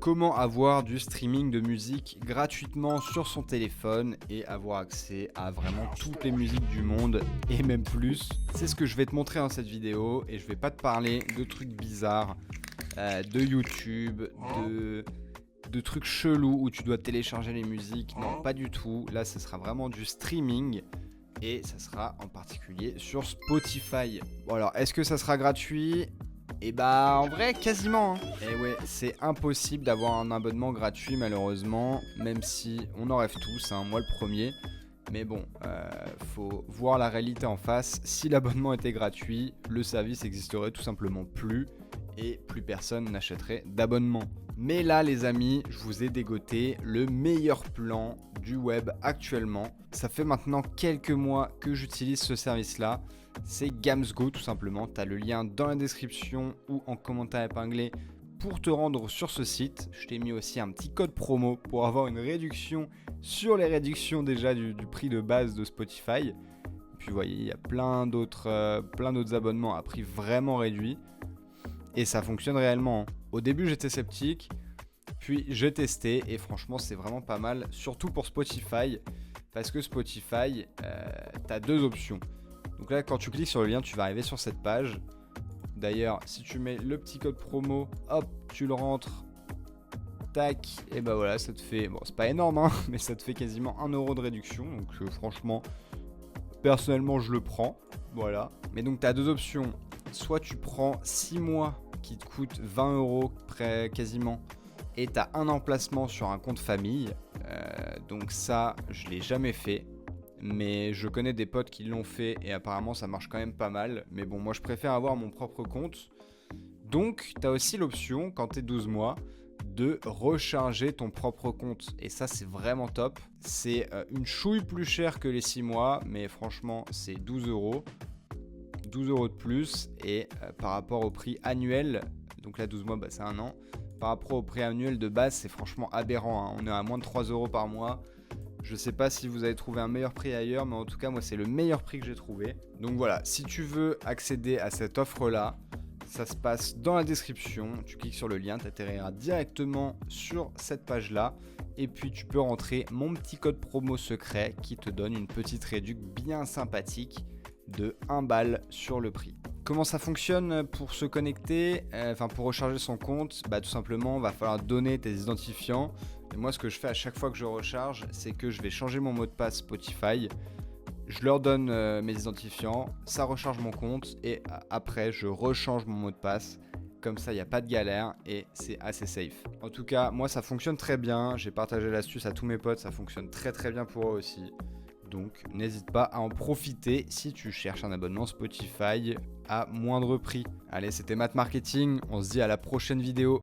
Comment avoir du streaming de musique gratuitement sur son téléphone et avoir accès à vraiment toutes les musiques du monde et même plus. C'est ce que je vais te montrer dans cette vidéo et je vais pas te parler de trucs bizarres, de YouTube, de trucs chelous où tu dois télécharger les musiques. Non, pas du tout. Là, ce sera vraiment du streaming et ça sera en particulier sur Spotify. Bon alors, est-ce que ça sera gratuit ? Et bah en vrai quasiment hein. Et ouais, c'est impossible d'avoir un abonnement gratuit malheureusement, même si on en rêve tous, hein, moi le premier. Mais bon, faut voir la réalité en face. Si l'abonnement était gratuit, le service n'existerait tout simplement plus et plus personne n'achèterait d'abonnement. Mais là les amis, je vous ai dégoté le meilleur plan du web actuellement. Ça fait maintenant quelques mois que j'utilise ce service-là. C'est Gamsgo tout simplement. Tu as le lien dans la description ou en commentaire épinglé pour te rendre sur ce site. Je t'ai mis aussi un petit code promo pour avoir une réduction sur les réductions déjà du prix de base de Spotify. Et puis vous voyez, il y a plein d'autres abonnements à prix vraiment réduit. Et ça fonctionne réellement. Au début j'étais sceptique, puis j'ai testé et franchement c'est vraiment pas mal. Surtout pour Spotify, parce que Spotify, tu as deux options. Donc là, quand tu cliques sur le lien, tu vas arriver sur cette page. D'ailleurs, si tu mets le petit code promo, hop, tu le rentres, tac, et bah voilà, ça te fait, bon, c'est pas énorme, hein, mais ça te fait quasiment 1 € de réduction. Donc franchement, personnellement, je le prends, voilà. Mais donc, tu as deux options. Soit tu prends 6 mois qui te coûtent 20 € près quasiment, et tu as un emplacement sur un compte famille. Donc ça, je l'ai jamais fait. Mais je connais des potes qui l'ont fait et apparemment ça marche quand même pas mal. Mais bon, moi je préfère avoir mon propre compte. Donc, tu as aussi l'option, quand tu es 12 mois, de recharger ton propre compte. Et ça, c'est vraiment top. C'est une chouille plus chère que les 6 mois, mais franchement, c'est 12 €. 12 € de plus. Et par rapport au prix annuel, donc là 12 mois, bah, c'est un an. Par rapport au prix annuel de base, c'est franchement aberrant, hein. On est à moins de 3 € par mois. Je sais pas si vous avez trouvé un meilleur prix ailleurs, mais en tout cas, moi, c'est le meilleur prix que j'ai trouvé. Donc voilà, si tu veux accéder à cette offre-là, ça se passe dans la description. Tu cliques sur le lien, tu atterriras directement sur cette page-là. Et puis, tu peux rentrer mon petit code promo secret qui te donne une petite réduction bien sympathique de 1 balle sur le prix. Comment ça fonctionne pour se connecter, pour recharger son compte? Bah, tout simplement, il va falloir donner tes identifiants. Et moi, ce que je fais à chaque fois que je recharge, c'est que je vais changer mon mot de passe Spotify. Je leur donne mes identifiants, ça recharge mon compte et après, je rechange mon mot de passe. Comme ça, il n'y a pas de galère et c'est assez safe. En tout cas, moi, ça fonctionne très bien. J'ai partagé l'astuce à tous mes potes, ça fonctionne très très bien pour eux aussi. Donc, n'hésite pas à en profiter si tu cherches un abonnement Spotify à moindre prix. Allez, c'était Matt Marketing. On se dit à la prochaine vidéo.